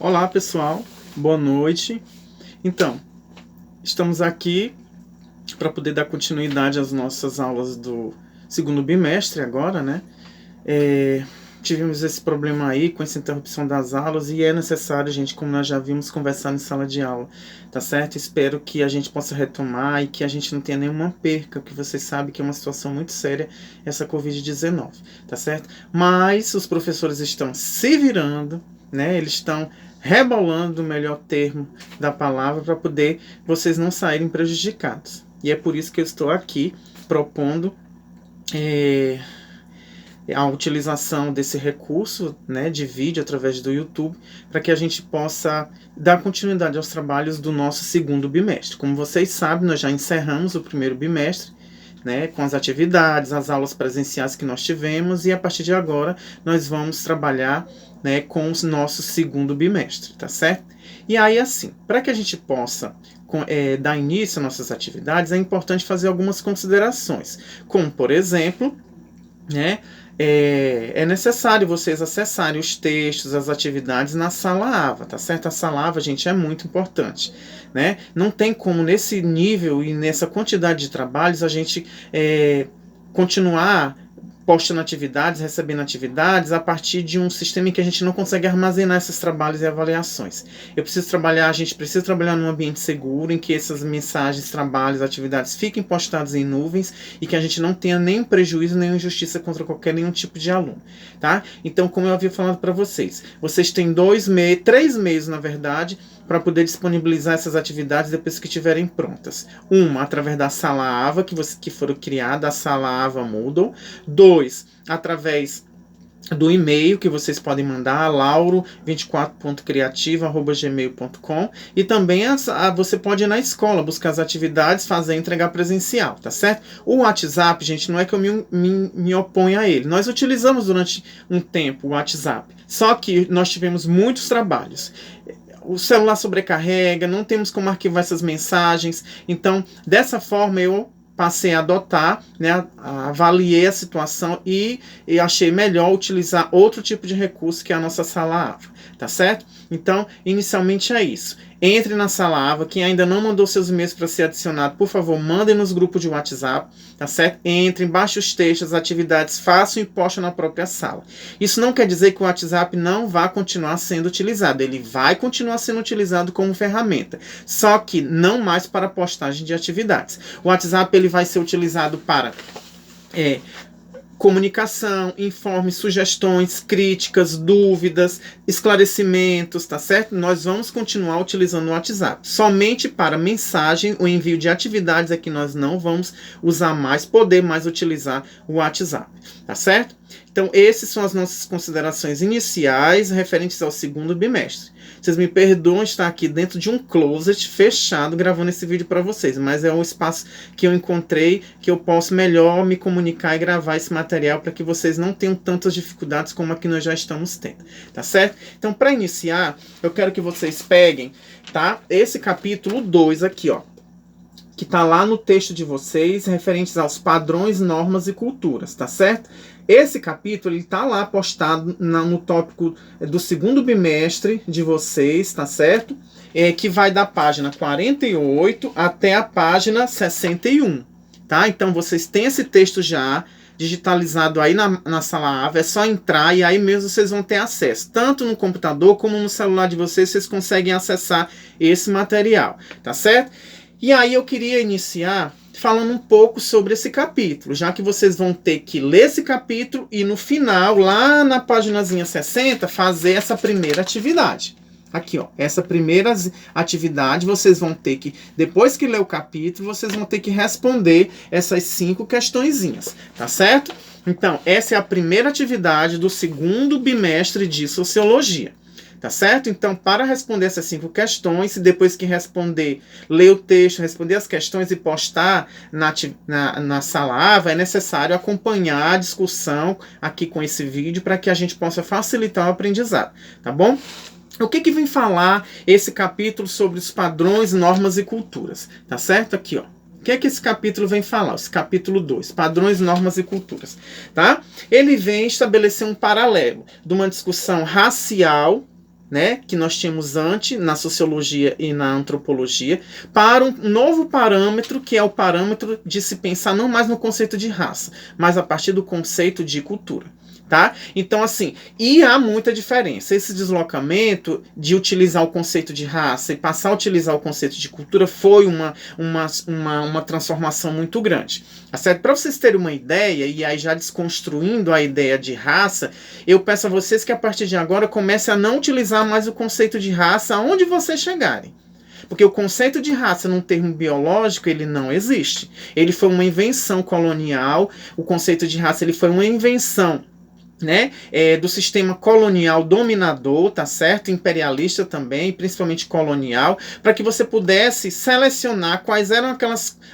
Olá pessoal, boa noite. Então, estamos aqui para poder dar continuidade às nossas aulas do segundo bimestre agora, né? Tivemos esse problema aí com essa interrupção das aulas e é necessário, gente, como nós já vimos, conversar em sala de aula, tá certo? Espero que a gente possa retomar e que a gente não tenha nenhuma perca, porque vocês sabem que é uma situação muito séria essa Covid-19, tá certo? Mas os professores estão se virando, né? Eles estão rebolando o melhor termo da palavra para poder vocês não saírem prejudicados. E é por isso que eu estou aqui propondo a utilização desse recurso, né, de vídeo através do YouTube, para que a gente possa dar continuidade aos trabalhos do nosso segundo bimestre. Como vocês sabem, nós já encerramos o primeiro bimestre, né, com as atividades, as aulas presenciais que nós tivemos, e a partir de agora nós vamos trabalhar, né, com o nosso segundo bimestre, tá certo? E aí, assim, para que a gente possa dar início às nossas atividades, é importante fazer algumas considerações, como, por exemplo, né, é necessário vocês acessarem os textos, as atividades na sala AVA, tá certo? A sala AVA, gente, é muito importante, né? Não tem como nesse nível e nessa quantidade de trabalhos a gente continuar postando atividades, recebendo atividades a partir de um sistema em que a gente não consegue armazenar esses trabalhos e avaliações. A gente precisa trabalhar num ambiente seguro, em que essas mensagens, trabalhos, atividades fiquem postadas em nuvens e que a gente não tenha nenhum prejuízo, nenhuma injustiça contra nenhum tipo de aluno, tá? Então, como eu havia falado para vocês têm 3 meses, na verdade, para poder disponibilizar essas atividades depois que estiverem prontas. Uma, através da sala AVA, que foram criada, a sala AVA Moodle. 2, através do e-mail que vocês podem mandar, lauro24.criativa@gmail.com, e também você pode ir na escola, buscar as atividades, fazer, entregar presencial, tá certo? O WhatsApp, gente, não é que eu me oponho a ele. Nós utilizamos durante um tempo o WhatsApp, só que nós tivemos muitos trabalhos. O celular sobrecarrega, não temos como arquivar essas mensagens. Então, dessa forma, eu passei a adotar, né, avaliei a situação e achei melhor utilizar outro tipo de recurso que é a nossa sala AVA, tá certo? Então, inicialmente é isso. Entre na sala AVA, quem ainda não mandou seus e-mails para ser adicionado, por favor, mandem nos grupos de WhatsApp, tá certo? Entrem, baixem os textos, as atividades, façam e postem na própria sala. Isso não quer dizer que o WhatsApp não vai continuar sendo utilizado, ele vai continuar sendo utilizado como ferramenta, só que não mais para postagem de atividades. O WhatsApp ele vai ser utilizado para comunicação, informes, sugestões, críticas, dúvidas, esclarecimentos, tá certo? Nós vamos continuar utilizando o WhatsApp. Somente para mensagem, o envio de atividades é que nós não vamos poder mais utilizar o WhatsApp, tá certo? Então, essas são as nossas considerações iniciais referentes ao segundo bimestre. Vocês me perdoam estar aqui dentro de um closet fechado gravando esse vídeo para vocês, mas é um espaço que eu encontrei que eu posso melhor me comunicar e gravar esse material para que vocês não tenham tantas dificuldades como a que nós já estamos tendo, tá certo? Então, para iniciar, eu quero que vocês peguem, tá? Esse capítulo 2 aqui, ó, que tá lá no texto de vocês, referentes aos padrões, normas e culturas, tá certo? Esse capítulo, ele tá lá postado no tópico do segundo bimestre de vocês, tá certo? Que vai da página 48 até a página 61, tá? Então, vocês têm esse texto já digitalizado aí na sala AVA, é só entrar e aí mesmo vocês vão ter acesso. Tanto no computador como no celular de vocês conseguem acessar esse material, tá certo? E aí eu queria iniciar falando um pouco sobre esse capítulo, já que vocês vão ter que ler esse capítulo e no final, lá na paginazinha 60, fazer essa primeira atividade. Aqui, ó, essa primeira atividade vocês vão ter que, depois que ler o capítulo, vocês vão ter que responder essas 5 questõezinhas, tá certo? Então, essa é a primeira atividade do segundo bimestre de Sociologia. Tá certo? Então, para responder essas 5 questões, depois que responder, ler o texto, responder as questões e postar na sala AVA, é necessário acompanhar a discussão aqui com esse vídeo para que a gente possa facilitar o aprendizado, tá bom? O que vem falar esse capítulo sobre os padrões, normas e culturas? Tá certo? Aqui, ó. O que esse capítulo vem falar? Esse capítulo 2, padrões, normas e culturas, tá? Ele vem estabelecer um paralelo de uma discussão racial, né, que nós tínhamos antes na sociologia e na antropologia, para um novo parâmetro, que é o parâmetro de se pensar não mais no conceito de raça, mas a partir do conceito de cultura. Tá? Então, assim, e há muita diferença. Esse deslocamento de utilizar o conceito de raça e passar a utilizar o conceito de cultura foi uma transformação muito grande. Tá certo? Para vocês terem uma ideia, e aí já desconstruindo a ideia de raça, eu peço a vocês que a partir de agora comecem a não utilizar mais o conceito de raça aonde vocês chegarem. Porque o conceito de raça, num termo biológico, ele não existe. Ele foi uma invenção colonial. O conceito de raça ele foi uma invenção, né, do sistema colonial dominador, tá certo? Imperialista também, principalmente colonial, para que você pudesse selecionar quais eram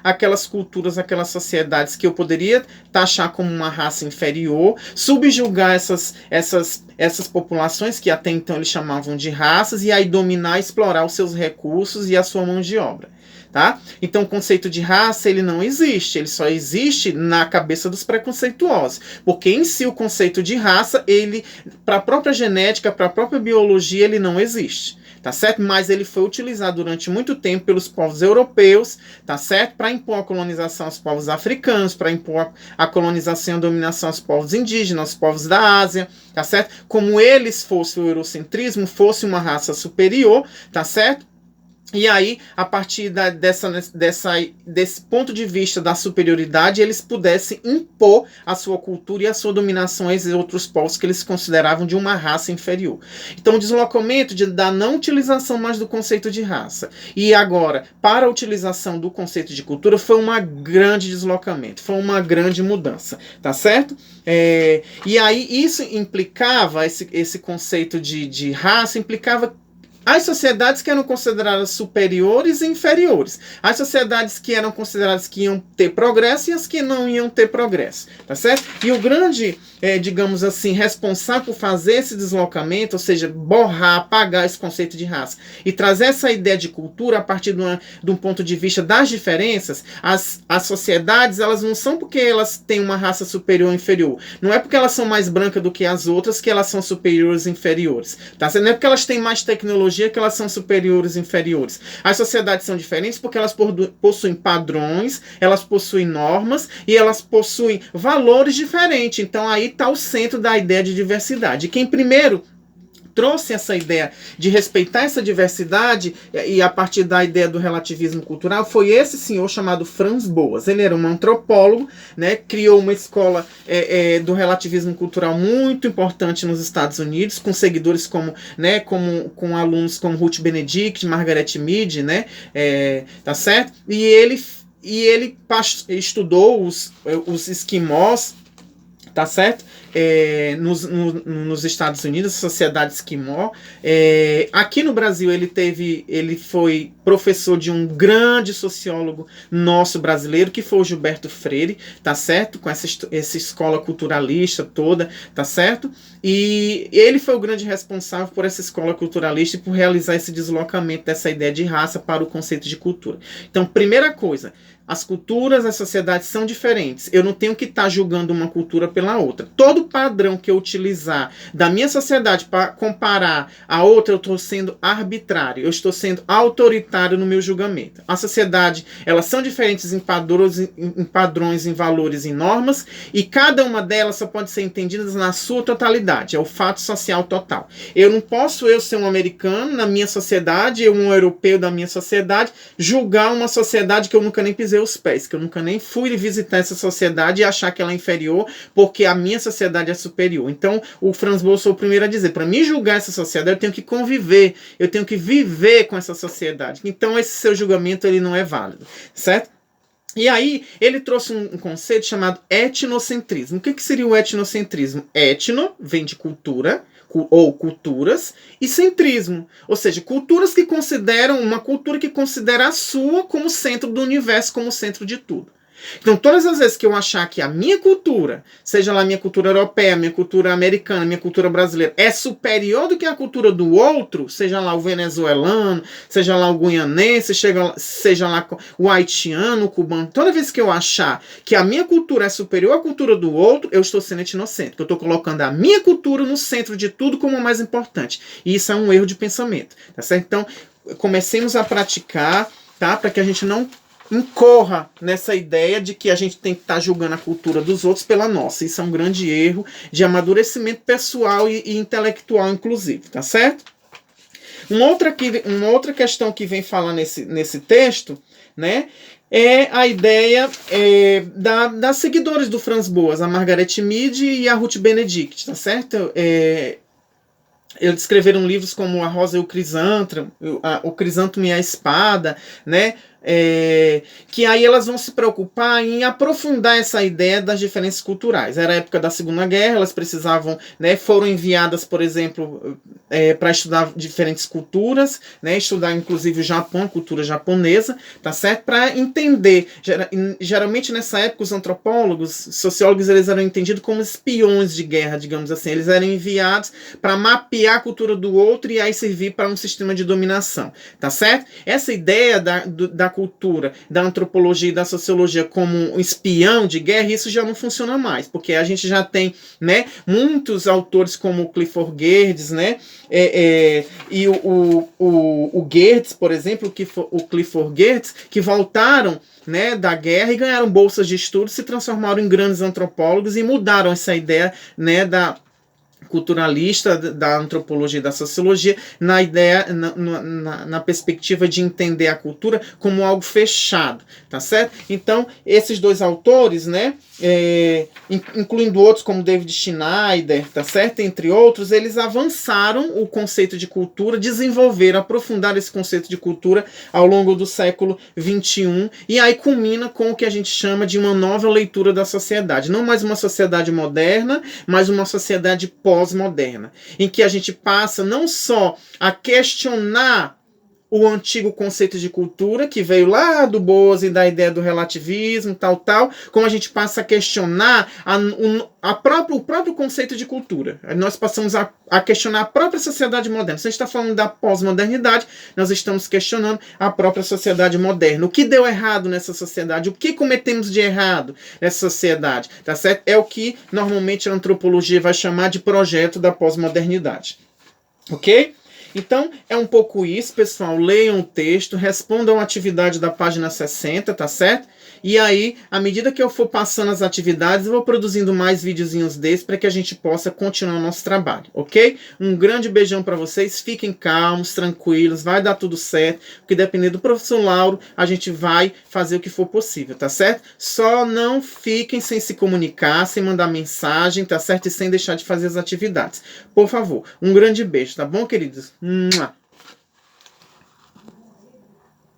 aquelas culturas, aquelas sociedades que eu poderia taxar como uma raça inferior, subjugar essas populações que até então eles chamavam de raças, e aí dominar, explorar os seus recursos e a sua mão de obra. Tá? Então o conceito de raça ele não existe, ele só existe na cabeça dos preconceituosos, porque em si o conceito de raça, ele, para a própria genética, para a própria biologia, ele não existe. Tá certo? Mas ele foi utilizado durante muito tempo pelos povos europeus, tá certo? Para impor a colonização aos povos africanos, para impor a colonização e a dominação aos povos indígenas, aos povos da Ásia, tá certo? Como eles fossem o eurocentrismo, fosse uma raça superior, tá certo? E aí, a partir desse ponto de vista da superioridade, eles pudessem impor a sua cultura e a sua dominação aos outros povos que eles consideravam de uma raça inferior. Então, o deslocamento da não utilização mais do conceito de raça e agora para a utilização do conceito de cultura foi um grande deslocamento, foi uma grande mudança, tá certo? E aí, isso implicava, esse conceito de raça implicava as sociedades que eram consideradas superiores e inferiores. As sociedades que eram consideradas que iam ter progresso e as que não iam ter progresso. Tá certo? E o grande, digamos assim, responsável por fazer esse deslocamento, ou seja, borrar, apagar esse conceito de raça e trazer essa ideia de cultura a partir de um ponto de vista das diferenças, as sociedades, elas não são porque elas têm uma raça superior ou inferior. Não é porque elas são mais brancas do que as outras que elas são superiores ou inferiores. Tá certo? Não é porque elas têm mais tecnologia que elas são superiores e inferiores. As sociedades são diferentes porque elas possuem padrões, elas possuem normas e elas possuem valores diferentes. Então aí está o centro da ideia de diversidade. Quem primeiro trouxe essa ideia de respeitar essa diversidade e a partir da ideia do relativismo cultural foi esse senhor chamado Franz Boas. Ele era um antropólogo, né, criou uma escola do relativismo cultural muito importante nos Estados Unidos, com seguidores com alunos como Ruth Benedict, Margaret Mead, né, tá certo? E ele estudou os esquimós, tá certo? Nos Estados Unidos, a sociedade esquimó. Aqui no Brasil ele foi professor de um grande sociólogo nosso brasileiro, que foi o Gilberto Freire, tá certo? Com essa escola culturalista toda, tá certo? E ele foi o grande responsável por essa escola culturalista e por realizar esse deslocamento dessa ideia de raça para o conceito de cultura. Então, primeira coisa, as culturas, as sociedades são diferentes. Eu não tenho que estar julgando uma cultura pela outra. Todo padrão que eu utilizar da minha sociedade para comparar a outra, eu estou sendo arbitrário. Eu estou sendo autoritário no meu julgamento. A sociedade, elas são diferentes em padrões, em valores, em normas, e cada uma delas só pode ser entendida na sua totalidade. É o fato social total. Eu não posso, ser um americano na minha sociedade, um europeu da minha sociedade, julgar uma sociedade que eu nunca nem pisei os pés, que eu nunca nem fui visitar essa sociedade e achar que ela é inferior porque a minha sociedade é superior. Então, o Franz Boas foi o primeiro a dizer, para me julgar essa sociedade, eu tenho que conviver, eu tenho que viver com essa sociedade. Então, esse seu julgamento ele não é válido, certo? E aí, ele trouxe um conceito chamado etnocentrismo. O que seria o etnocentrismo? Etno vem de cultura, ou culturas, e centrismo, ou seja, culturas que consideram uma cultura que considera a sua como centro do universo, como centro de tudo. Então, todas as vezes que eu achar que a minha cultura, seja lá a minha cultura europeia, a minha cultura americana, a minha cultura brasileira, é superior do que a cultura do outro, seja lá o venezuelano, seja lá o guianense, seja lá o haitiano, o cubano, toda vez que eu achar que a minha cultura é superior à cultura do outro, eu estou sendo etnocêntrico. Eu estou colocando a minha cultura no centro de tudo como a mais importante. E isso é um erro de pensamento, tá certo? Então, comecemos a praticar, tá? Para que a gente não incorra nessa ideia de que a gente tem que estar julgando a cultura dos outros pela nossa. Isso é um grande erro de amadurecimento pessoal e intelectual, inclusive, tá certo? Uma outra questão que vem falar nesse texto, né, é a ideia das seguidores do Franz Boas, a Margaret Mead e a Ruth Benedict, tá certo? Eles escreveram livros como A Rosa e o Crisântemo, o Crisântemo e a Espada, né? Que aí elas vão se preocupar em aprofundar essa ideia das diferenças culturais. Era a época da Segunda Guerra, elas precisavam, né, foram enviadas, por exemplo, para estudar diferentes culturas, né, estudar inclusive o Japão, a cultura japonesa, tá certo? Para entender, geralmente nessa época os antropólogos, sociólogos, eles eram entendidos como espiões de guerra, digamos assim. Eles eram enviados para mapear a cultura do outro e aí servir para um sistema de dominação, tá certo? Essa ideia da cultura, da antropologia e da sociologia como um espião de guerra, isso já não funciona mais, porque a gente já tem, né, muitos autores como o Clifford Geertz, né, e o Geertz, por exemplo, o Clifford Geertz, que voltaram, né, da guerra e ganharam bolsas de estudo, se transformaram em grandes antropólogos e mudaram essa ideia, né, da culturalista da antropologia e da sociologia na ideia, na perspectiva de entender a cultura como algo fechado, tá certo? Então, esses dois autores, né, incluindo outros como David Schneider, tá certo? Entre outros, eles avançaram o conceito de cultura, desenvolveram, aprofundaram esse conceito de cultura ao longo do século XXI, e aí culmina com o que a gente chama de uma nova leitura da sociedade. Não mais uma sociedade moderna, mas uma sociedade pós-moderna, em que a gente passa não só a questionar o antigo conceito de cultura, que veio lá do Boas e da ideia do relativismo, tal, como a gente passa a questionar o próprio conceito de cultura. Nós passamos a questionar a própria sociedade moderna. Se a gente está falando da pós-modernidade, nós estamos questionando a própria sociedade moderna. O que deu errado nessa sociedade? O que cometemos de errado nessa sociedade? Tá certo? É o que normalmente a antropologia vai chamar de projeto da pós-modernidade. Ok? Então, é um pouco isso, pessoal. Leiam o texto, respondam a atividade da página 60, tá certo? E aí, à medida que eu for passando as atividades, eu vou produzindo mais videozinhos desses para que a gente possa continuar o nosso trabalho, ok? Um grande beijão para vocês, fiquem calmos, tranquilos, vai dar tudo certo, porque dependendo do professor Lauro, a gente vai fazer o que for possível, tá certo? Só não fiquem sem se comunicar, sem mandar mensagem, tá certo? E sem deixar de fazer as atividades. Por favor, um grande beijo, tá bom, queridos? Mua!